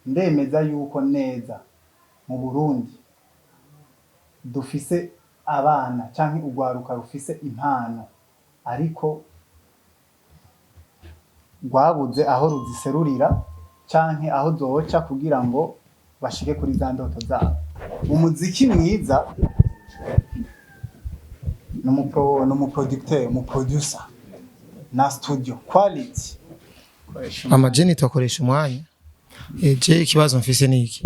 ndemeza yuko neza mu Burundi dufise abana canke urwaruka rufise impano ariko rwabuze aho ruziserurira canke aho zoca kugira ngo bashike kuri za ndoto zabo. Umuziki mwiza n'umuproducteur, umuproducer na studio quality. Amajeni twakoresha umwanya. Je ikibazo mfise niki?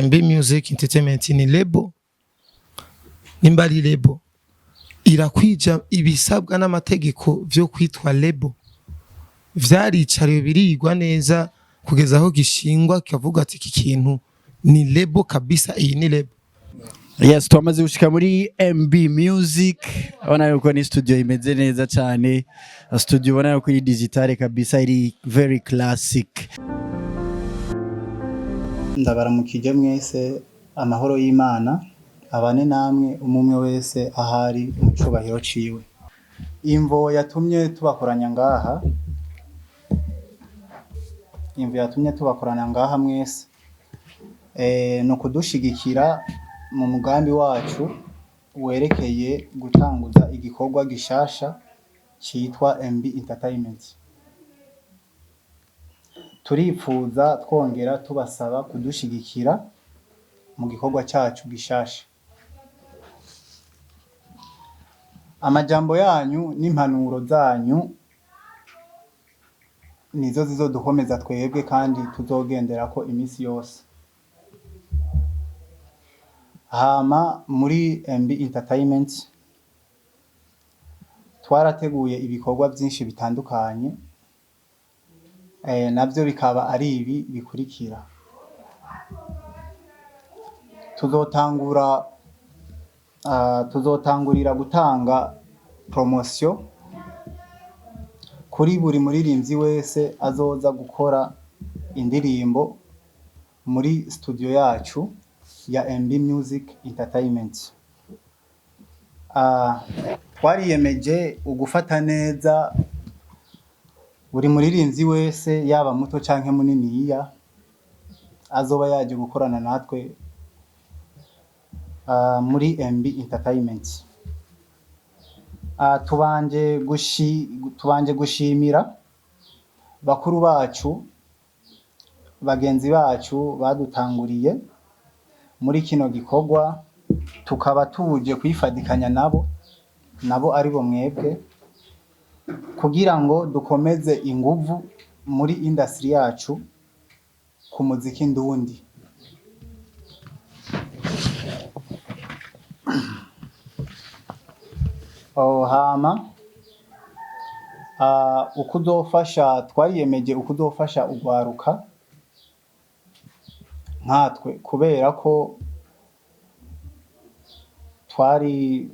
MB Music Entertainment ni label. Nimba ari label irakwija ibisabwa n'amategeko vyo kwitwa label. Vyaricariwe birigwa neza kugeza aho gishingwa kavuga ati iki kintu ni label kabisa, iyi ni label. Yes, twamaze gushika muri MB Music. Abona yuko ni studio imeze neza cyane. Studio ubona yuko iri digital kabisa, iri very classic. Ndabaramukije mwese, amahoro y'Imana abane namwe umumwe wese ahari mu cubahiro ciwe. Imvo yatumye tubakoranya ngaha mwese no kudushigikira mu mugambi wacu werekeye gutanguza igikorwa gishasha cyitwa MB Entertainment. Turipfuza twongera tubasaba kudushigikira mu gikorwa cyacu gishasha. Amajambo yanyu n'impanuro zanyu nizo zizodukomeza twebwe kandi tuzogenderako imisi yose. Hama muri MB Entertainment twarateguye ibikorwa byinshi bitandukanye, navyo bikaba ari ibi bikurikira. Tuzotangurira gutanga promotion kuri buri muririmbyi wese azoza gukora indirimbo muri studio yacu ya MB Music Entertainment. Twariyemeje ugufata neza buri muririmbyi wese yaba muto canke muniniya azoba yaje gukorana natwe muri MB Entertainment. Tubanje gushimira bakuru bacu, bagenzi bacu badutanguriye muri kino gikorwa, tukaba tuje kwifadikanya nabo ari bo mwebwe kugira ngo dukomeze inguvu muri industry yacu ku muziki ndundi. Hama twariyemeje ukuzofasha urwaruka nkatwe kubera ko twari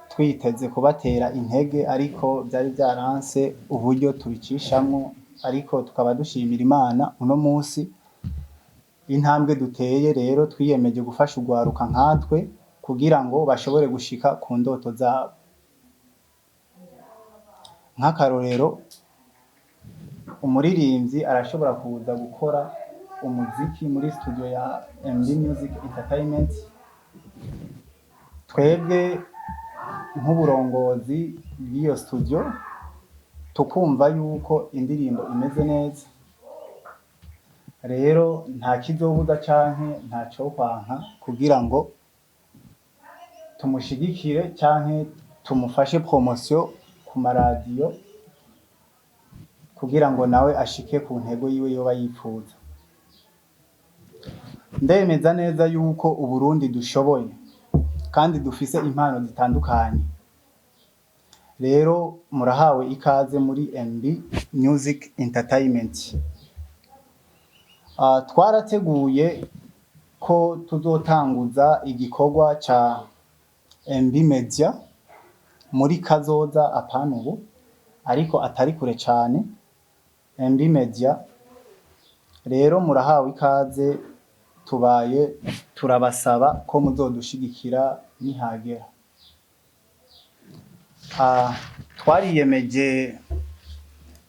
twiteze kubatera intege ariko byari byaranse uburyo tubicishamwo, ariko tukaba dushimira Imana uno munsi intambwe duteye. Rero twiyemeje gufasha urwaruka nkatwe kugira ngo bashobore gushika ku ndoto zabo. Nk'akarorero, umuririmbyi arashobora kuza gukora umuziki muri studio ya MB Music Entertainment. Twebwe nk'uburongozi bw'iyo studio tukumva yuko indirimbo imeze neza, rero nta kizobuza canke nta cokwanka kugira ngo tumushigikire canke tumufashe promotion ku maradiyo kugira ngo nawe ashike ku ntego yiwe yoba yipfuza. Ndemeza neza yuko Uburundi dushoboye kandi dufise impano zitandukanye. Rero murahawe ikaze muri MB Music Entertainment. Twarateguye ko tuzotanguza igikorwa ca MB Media muri kazoza apana ubu, ariko atari kure cane. MB Media rero murahawe ikaze, turabasaba ko muzodushigikira nihagera. Twariyemeje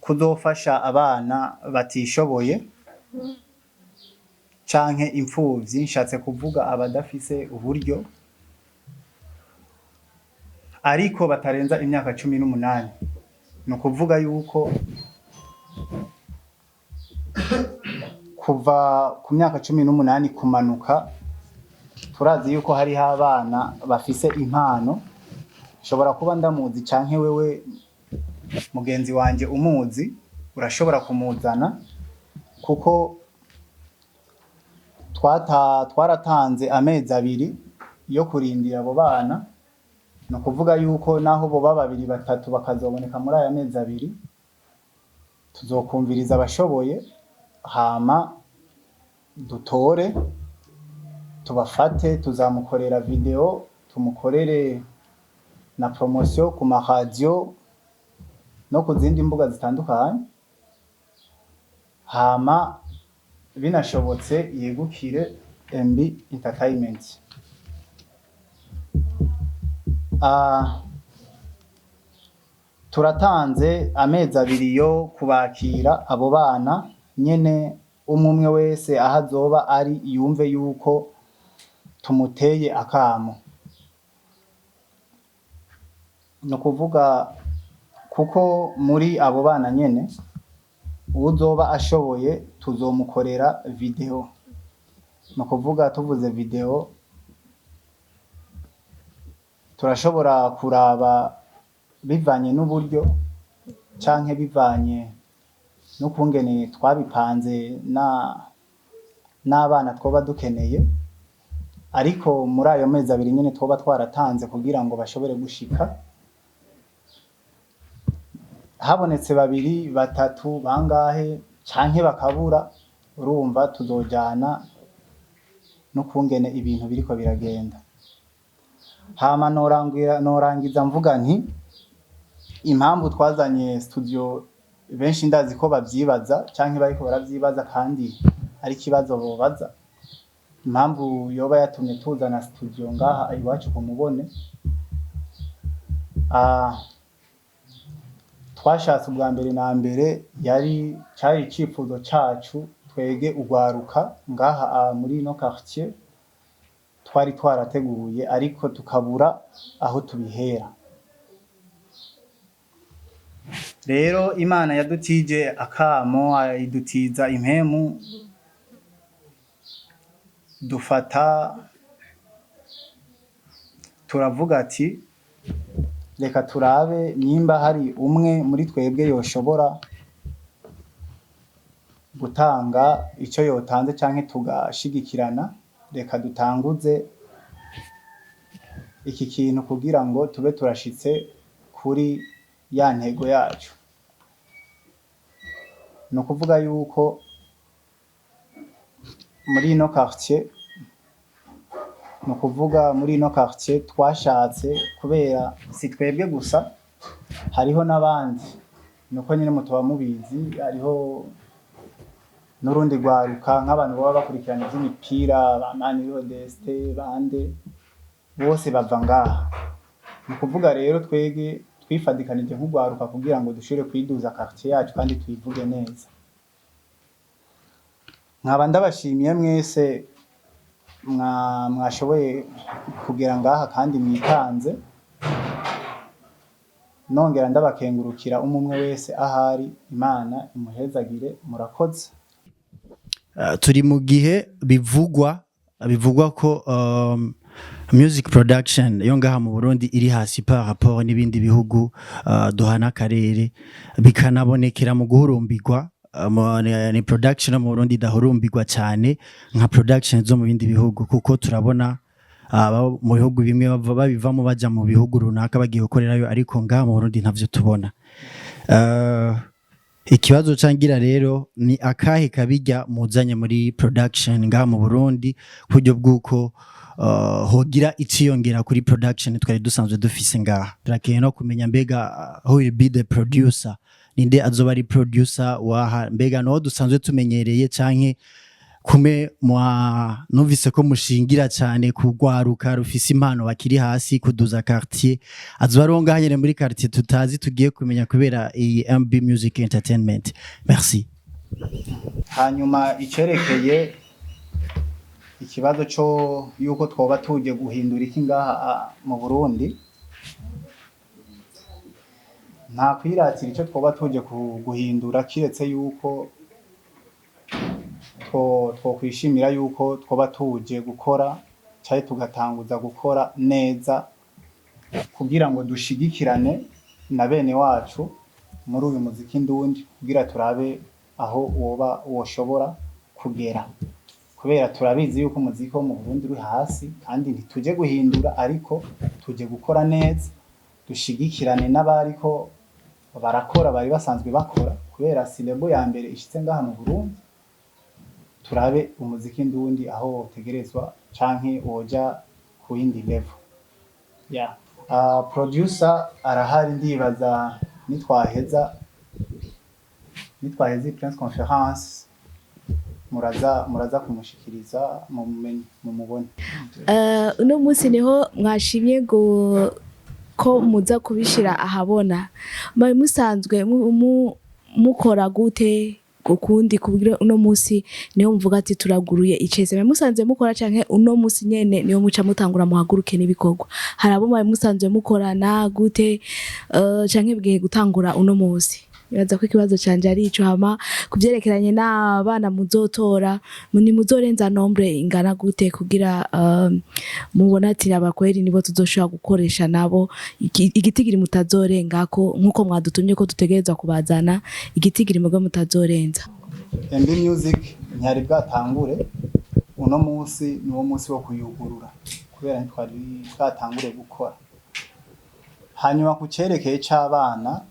kuzofasha abana batishoboye canke imfuvyi, nshatse kuvuga abadafise uburyo ariko batarenza imyaka 18. Ni ukuvuga yuko kuva ku myaka 18 kumanuka turazi yuko hariho abana bafise impano. Nshobora kuba ndamuzi canke wewe mugenzi wanje umuzi, urashobora kumuzana kuko twaratanze amezi 2 yo kurindira abo bana. No kuvuga yuko naho bo baba 2-3 bakazoboneka muri aya mezi 2, tuzokumviriza abashoboye hama dutore tubafate, tuzamukorera video, tumukorere na promotion ku ma radio no ku zindi mbuga zitandukanye, hama binashobotse yegukire MB Entertainment. Turatanze amezi 2 yo kubakira abo bana nyene, umwe wese ahazoba ari yumve yuko tumuteye akamo. No kuvuga kuko muri abo bana nyene uzoba ashoboye tuzomukorera video. No kuvuga tuvuze video turashobora kuraba bivanye n'uburyo canke bivanye n'ukungene twabipanze n'abana twoba dukeneye, ariko muri ayo mezi 2 nyene twoba twaratanze kugira ngo bashobore gushika. Habonetse 2-3 bangahe canke bakabura, urumva tuzojana n'ukungene ibintu biriko biragenda. Hama norangiza mvuga nti impamvu twazanye studio, benshi ndazi ko bavyibaza canke bariko baravyibaza kandi ari kibazo bobaza, impamvu yoba yatumye tuzana studio ngaha iwacu kumubone. Twashatse ubwa mbere na mbere cari icifuzo cacu twege ugwaruka ngaha muri no quartier, twari twarateguye ariko tukabura aho tubihera. Rero Imana yadutije akamo, idutiza impemu, turavuga ati reka turabe nimba hari umwe muri twebwe yoshobora gutanga ico yotanze canke tugashigikirana. Reka dutanguze iki kintu kugira ngo tube turashitse kuri ya ntego yacu. No kuvuga yuko muri no quartier twashatse, kubera si twebwe gusa, hariho n'abandi, nuko nyine mutoba mubizi, hariho n'urundi rwaruka nk'abantu baba bakurikirana iby'imipira, ba Maniro Deste bande bose bava ngaha. Ni kuvuga rero twege twifadikanije nk'urwaruka kugira ngo dushobore kwiduza quartier yacu kandi tuyivuge neza. Nkaba ndabashimiye mwese mwashoboye kugera ngaha kandi mwitanze, nongera ndabakengurukira umwe wese ahari. Imana imuhezagire, murakoze. Turi mu gihe bivugwa ko music production yo ngaha mu Burundi iri hasi par rapport n'ibindi bihugu duhana akarere, bikanabonekera mu guhurumbirwa. Ni production mu Burundi dahurumbirwa cyane nka production zo mu bindi bihugu, kuko turabona mu bihugu bimwe babivamo baja mu bihugu runaka bagiye gukorerayo, ariko ngaha mu Burundi ntavyo tubona. Ikibazo cangira rero ni akahe kabijya muzanye muri production ngaha mu Burundi, kuryo bwuko hogira iciyongera kuri production twari dusanzwe dufise ngaha. Turakeneye no kumenya mbega who will be the producer, ninde azoba ari producer waha, mbega no dusanzwe tumenyereye canke kume numvise ko mushingira cyane kugwaruka rufise impano bakiri hasi kuduza quartier, azoba ronga nyene muri quartier tutazi tugiye kumenya kubera iyi MB Music Entertainment. Merci. Hanyuma icerekeye ikibazo cyo yuko twoba tuje guhindura iki ngaha mu Burundi, nta kwiratira icyo twoba tuje guhindura kiretse yuko twokwishimira yuko twoba tuje gukora cyari tugatanguza gukora neza kugira ngo dushigikirane na bene wacu muri uyu muziki ndundi, kugira turabe aho woshobora kugera, kubera turabizi yuko umuziki wo mu Burundi uri hasi kandi ntituje guhindura, ariko tuje gukora neza dushigikirane n'abariko barakora bari basanzwe bakora, kubera silebo ya mbere ishitse ngaha mu Burundi, turabe umuziki ndundi aho wotegerezwa canke woja ku yindi level. Producer arahari, ndibaza nitwaheza press conference muraza kumushikiriza mu mubone. Uno munsi niho mwashimye ko muza kubishira ahabona, mbaye musanzwe mukora gute ukundi kugira uno munsi niho mvuga ati turaguruye iceze, musanzwe mukora canke uno munsi nyene niho muca mutangura muhaguruke n'ibikorwa? Hari abo mbaye musanzwe mukorana gute canke bwiye gutangura uno munsi? Ibaza ko ikibazo canje ari ico. Hama kuvyerekeranye n'abana muzotora, ni muzorenza nombre ingana gute kugira mubona ati abakweri nibo tuzoshobora gukoresha nabo, igitigiri mutazorengako nkuko mwadutumye ko dutegerezwa kubazana, igitigiri mugwe mutazorenza? MB Music ntiyari bwatangure, uno munsi niwo munsi wo kuyugurura kubera ntitwari bwatangure gukora. Hanyuma ku cerekeye c'abana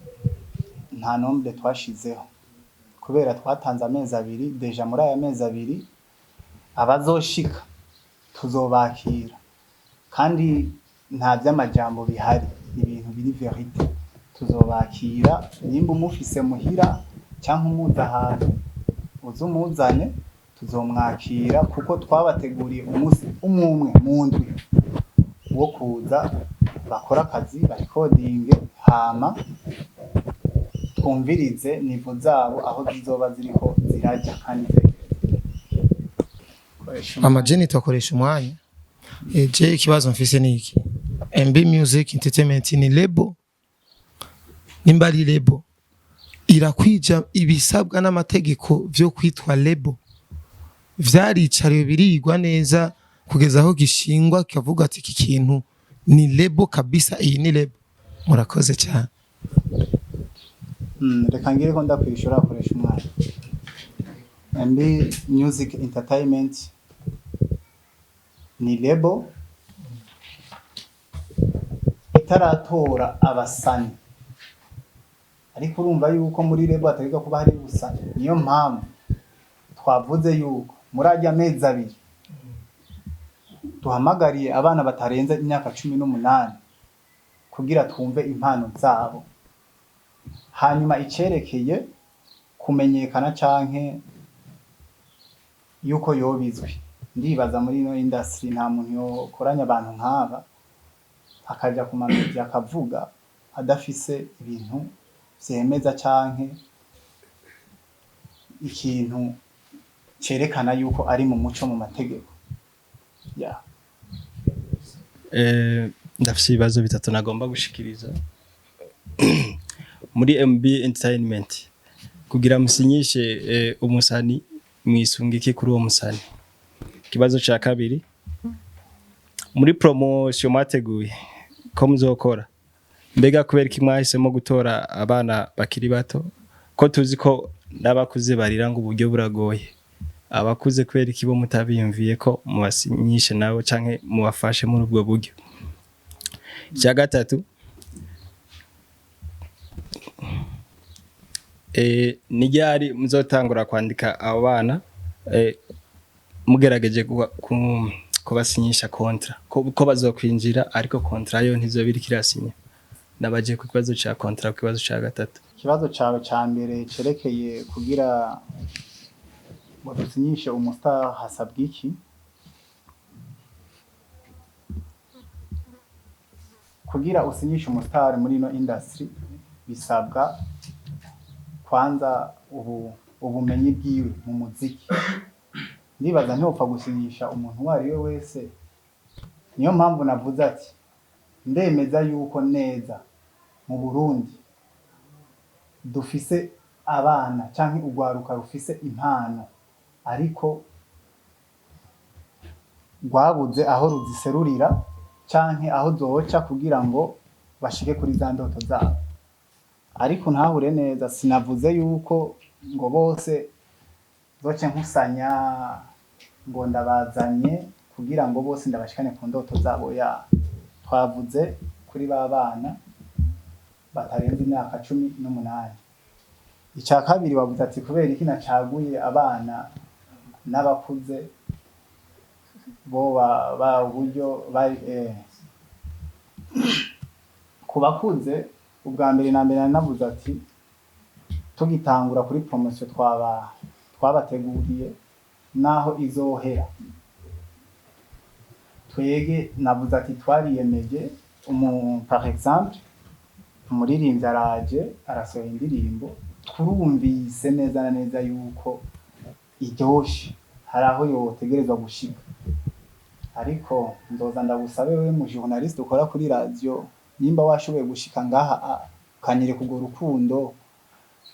nta nombre twashizeho, kubera twatanze amezi abiri, deja muri aya mezi abiri abazoshika tuzobakira, kandi nta vy'amajambo bihari, ibintu biri verite. Tuzobakira, nimba umufise muhira canke umuza ahantu uzumuzane tuzomwakira, kuko twabateguriye umunsi umwe mu ndwi wo kuza bakora akazi barekodinge, hama twumvirize nivo zabo aho zizoba ziriko ziraja kandi amajeni twakoresha umwanya. Je ikibazo mfise niki, MB Music Entertainment ni label, nimba ari label irakwija ibisabwa n'amategeko vyo kwitwa label, vyaricariwe birigwa neza kugeza aho gishingwa kavuga ati iki kintu ni label kabisa, iyi ni label. Murakoze cyane. Reka ngire ko ndakwishura akoresha umwanya. MB Music Entertainment ni label itaratora abasani, ariko urumva yuko muri label ategeka kuba hari ubusani. Niyo mpamvu twavuze yuko muri ajya mezi abiri duhamagariye abana batarenze imyaka 18 kugira twumve impano zabo, hanyuma icerekeye kumenyekana canke yuko yobizwi. Ndibaza muri no industry nta muntu yokoranya abantu nk'aba akaja ku media akavuga adafise ibintu vyemeza canke ikintu cerekana yuko ari mu muco mu mategeko. Ndafise ibibazo bitatu nagomba gushikiriza. Muri MB Entertainment kugira musinyishe umusani mwisungike kuri uwo musani. Kibazo ca kabiri, muri promotion mateguye ko muzokora, mbega kubera ki mwahisemo gutora abana bakiri bato, ko tuzi ko n'abakuze barira ngo uburyo buragoye? Abakuze kubera ki bo mutabiyumviye ko mubasinyishe nabo canke mubafashe muri ubwo buryo? Cya gatatu, ni ryari muzotangura kwandika abo bana mugerageje kubasinyisha kontra ko bazokwinjira, ariko kontra yo ntizobiri kirasinya? Nabaje ku kibazo ca kontra, ku kibazo ca gatatu. Ikibazo cawe ca mbere cerekeye kugira ngo dusinyishe umustar hasabwa iki? Kugira usinyishe umustar muri no industry bisabwa kwanza ubumenyi bwiwe mu muziki, ndibaza ntopfa gusinyisha umuntu uwo ari we wese. Niyo mpamvu navuze ati ndemeza yuko neza mu Burundi dufise abana canke urwaruka rufise impano, ariko rwabuze aho ruziserurira canke aho zoca kugira ngo bashike kuri za ndoto zabo. Ariko ntahure neza, sinavuze yuko ngo bose zoce nkusanya ngo ndabazanye kugira ngo bose ndabashikane ku ndoto zabo. Ya twavuze kuri ba bana batarenze imyaka 18. Icya kabiri wavuze ati kubera iki nacaguye abana n'abakuze bo ba uburyo bari kubakuze. Ubwa mbere na mbere navuze ati tugitangura kuri promotion twabateguriye naho izohera, twege navuze ati twariyemeje par exemple umuririmbyi araje arasohoye indirimbo turumvise neza na neza yuko iryoshe, hari aho yotegerezwa gushika. Ariko ndoza ndagusabe wewe mu journaliste ukora kuri radio, nimba washoboye gushika ngaha ukanyereka urwo rukundo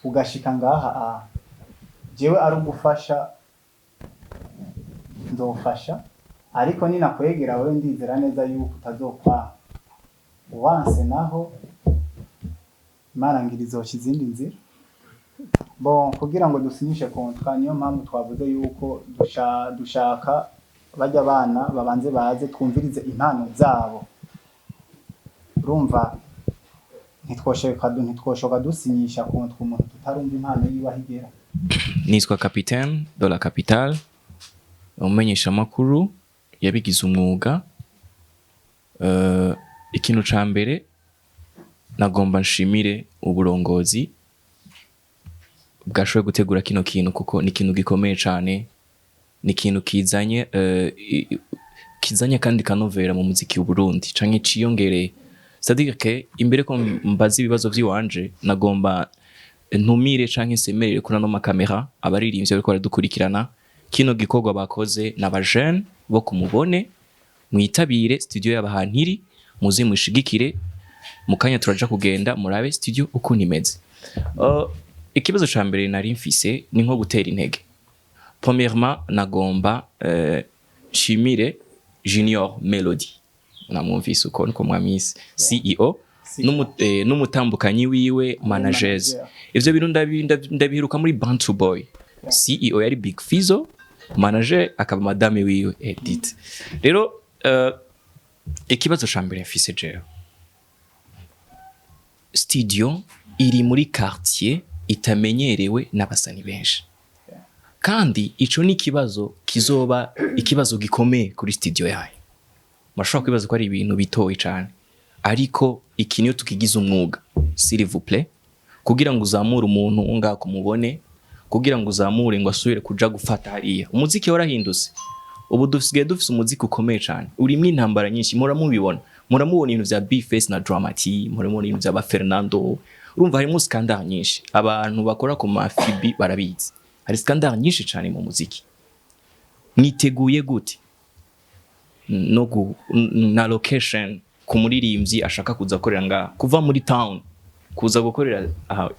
ugashika ngaha, jewe ari ugufasha ndofasha, ariko ninakwegera wewe ndizera neza yuko utazokwa uwanse, naho Imana ngira izoca izindi nzira. Bon, kugira ngo dusinyishe contrat niyo mpamvu twavuze yuko dushaka bajya abana babanze baze twumvirize impano zabo. Urumva ntitwoshoka dusinyisha contrat umuntu tutarumva impano yiwe ahigera. Nitwa Capitaine de la Capitale, umumenyesha makuru yabigize umwuga. Ikintu ca mbere nagomba nshimire uburongozi bwashoboye gutegura kino kintu, kuko ni ikintu gikomeye cyane, ni ikintu kizanye kandi kanovera mu muziki w'u Burundi canke ciyongereye. C'est-à-dire que imbere ko mbaza ibibazo vy'iwanje nagomba ntumire canke semerere kuri no makamera abaririmbyi bariko baradukurikirana. Kino gikorwa bakoze n'abajene bo kumubone, mwitabire studio y'abahantiri, muzi mushigikire, mukanya turaja kugenda murabe studio uko nimeze. Ikibazo ca mbere nari mfise ni nko gutera intege. Premièrement nagomba nshimire Junior Melody, namwumvise uko niko mwamisi CEO n'umutambukanyi wiwe managers. Ivyo bintu ndabiheruka muri Bantu Boy. CEO yari Big Fizzo, manager akaba madame wiwe Edith. Rero ikibazo ca mbere mfise jewe, studio iri muri quartier itamenyerewe n'abasani benshi, kandi ico ni kibazo kizoba ikibazo gikomeye kuri studio yayo. Mashobora kwibaza ko ari ibintu bitoyi cyane, ariko iki niyo tukigize umwuga, s'il vous plaît, kugira ngo uzamure umuntu unga kumubone, kugira ngo uzamure ngo asubire kuja gufata hariya. Umuziki warahindutse, ubu dusigaye dufise umuziki ukomeye cyane, urimo intambara nyinshi, muramubibona ibintu vya B-Face na Dramati, muramubona ibintu vya ba Fernando. Urumva harimo skandal nyinshi, abantu bakora ku mafibi barabizi, hari skandal nyinshi cyane mu muziki. Mwiteguye gute na location ku muririmbyi ashaka kuza gukorera nga kuva muri town kuza gukorera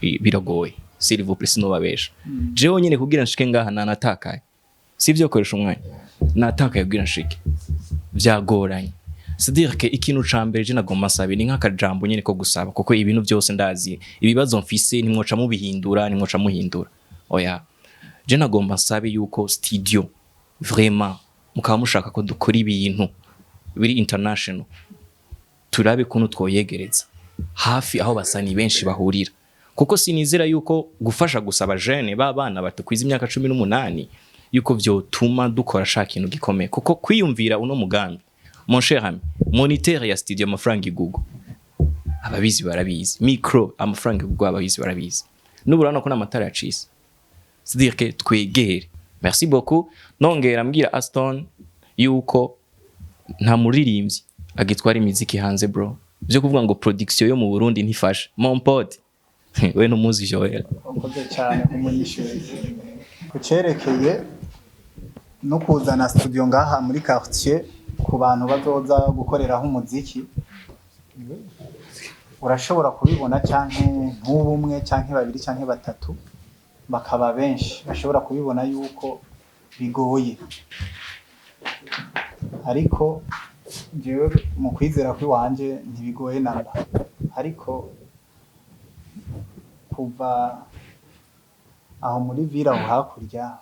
biragoye, s'il vous plaît, sinobabesha. Jewe nyine kugira nshike ngaha nanatakaye, sivyo koresha umwanya, natakaye kugira nshike vyagoranye. C'est-à-dire que ikintu ca mbere je nagomba sabe ni nk'akajambo nyine ko gusaba, kuko ibintu byose ndazi ibibazo mfise nimwoca mubihindura, nimwoca muhindura. Oya, je nagomba sabe yuko studio vraiment mukaba mushaka ko dukora ibintu biri international, turabe kuntu twoyegereza hafi aho basani benshi bahurira, kuko sinizera yuko gufasha gusaba jeune babana batukwiza imyaka 18 yuko vyotuma dukora shaka ikintu gikomeye. Kuko kwiyumvira uno mugambi, mon cher ami, moniteur ya studio amafaranga igugu ababizi barabizi, micro amafaranga igugu ababizi barabizi, n'uburana ko n'amatara yacise. C'est-à-dire que twegere. Merci beaucoup. Nongera mbwira Aston yuko nta muririmbyi agitwara imiziki hanze bro. Byo kuvuga ngo production yo mu Burundi ntifasha. Mon pote. We no muzi Joel. Ukoze cyane kumunyishuri. Kucerekeye no kuzana studio ngaha muri quartier ku bantu bazoza gukoreraho umuziki urashobora kubibona canke nk'ubumwe canke babiri canke batatu bakaba benshi bashobora kubibona yuko bigoye ariko jewe mu kwizera kw'iwanje ntibigoye namba ariko kuva aho muri villa aho hakurya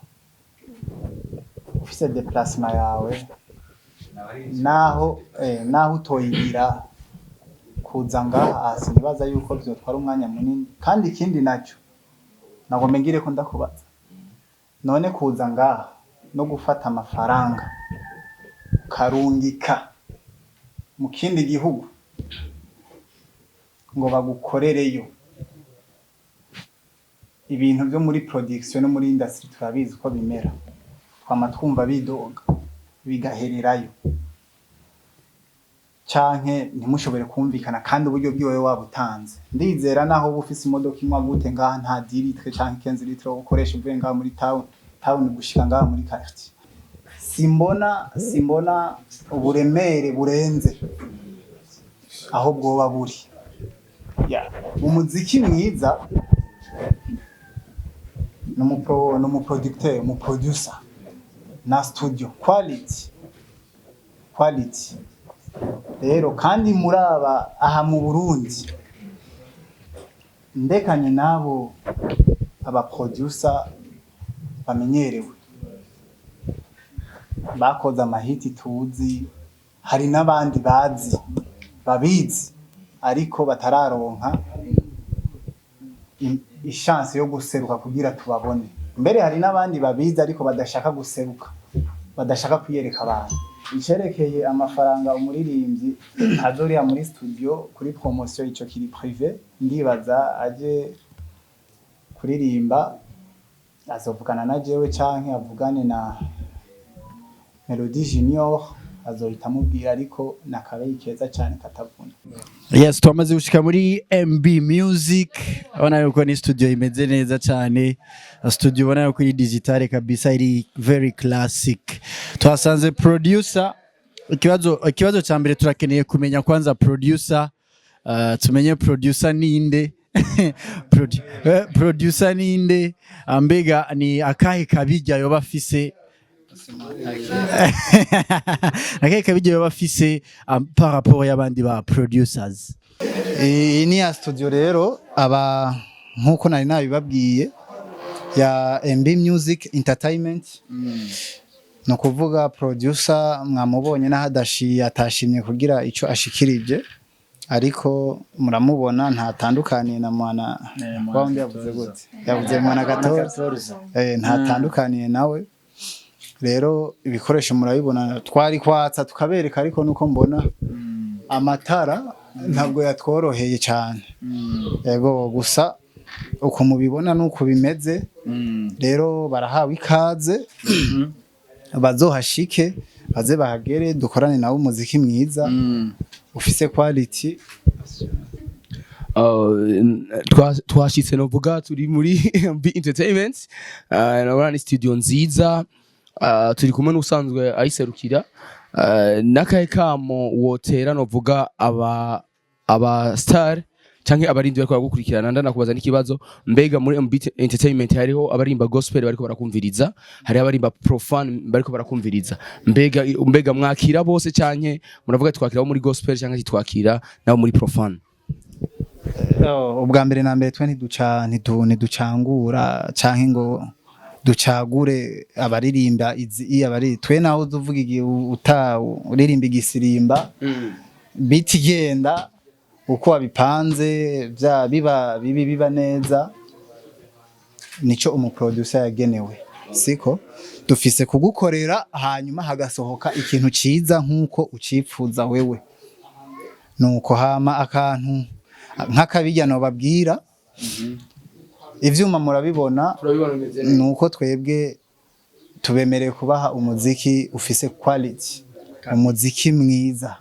ufise déplacement yawe naho utoyigira kuza ngaha sinibaza yuko bizotwara umwanya munini kandi ikindi nacyo nagomba ngire ko ndakubaza none kuza ngaha no gufata amafaranga karungika mu kindi gihugu ngo bagukorereyo ibintu byo muri production no muri industry turabizi ko bimera twama twumva bidoga bigahererayo canke ntimushobore kumvikana kandi uburyo bwiwe wabutanze ndizera naho bufise imodoka imwe gute ngaha nta 10 litre canke 15 litre ukoresha uvuye ngaha muri town gushika ngaha muri quartier simbona uburemere burenze aho bwoba buri umuziki mwiza no producteur mu producer na studio quality rero kandi muraba aha mu Burundi ndekanye nabo aba producer bamenyerewe bakoze amahiti tuzi hari n'abandi babizi ariko batararonka chance yo guseruka kugira tubabone mbere hari n'abandi babizi ariko badashaka guseruka badashaka kwiyereka abantu icerekeye amafaranga umuririmbyi azoriya muri studio kuri promotion ico kiri privé ndibaza aje kuririmba azovugana na jewe canke avugane na Melody Junior azohita mubwira ariko nakabaye keza cyane katavuna. Yes, twamaze gushika muri MB Music. Abona yuko ni studio imeze neza cyane. Studio ubona yuko iri digital kabisa, iri very classic. Twasanze producer. Ikibazo cha mbere turakeneye kumenya kwanza producer. Tumenye producer ninde. Producer ninde. Ambega ni akahe kabijya yoba afise. Akahe kabijya yoba afise par rapport y'abandi ba producers. Ni ya studio rero aba nkuko nari nabibabwiye ya MB Music Entertainment. No kuvuga producer mwamubonye n'ahadashi atashimye kugira ico ashikirije ariko muramubona ntatandukaniye na mwana waundi yavuze gute yavuze mwana 14 ntatandukaniye nawe rero ibikoresho murabibona twari kwatsa tukabereka ariko nuko mbona amatara ntabwo yatworoheye cyane yego gusa uko mubibona nuko bimeze rero barahawe ikaze bazohashike baze bahagere dukorane nawo umuziki mwiza ufise quality. Twashitse novuga turi muri MB Entertainment na studio nziza turi kumwe n'usanzwe ayiserukira nakaye kamo wotera novuga aba star canke abarindi bariko baragukurikirana ndanakubaza n'ikibazo mbega muri MB Entertainment hariho abarimba gospel bariko barakumviriza hari abarimba profane bariko barakumviriza mbega mwakira bose canke muravuga twakira muri gospel canke twakira nabo muri profane? Ubwa mbere na mbere twe ntiducangura canke ngo ducagure abaririmba abari twe naho uvuga igihe uririmba igisirimba bitigenda uko wabipanze bya biba neza nico umuproducer yagenewe siko dufise kugukorera hanyuma hagasohoka ikintu ciza nkuko ucipfuza wewe nuko hama akantu nk'akabijya no babwira ivyuma murabibona nuko twebwe tubemereye kubaha umuziki ufise quality umuziki mwiza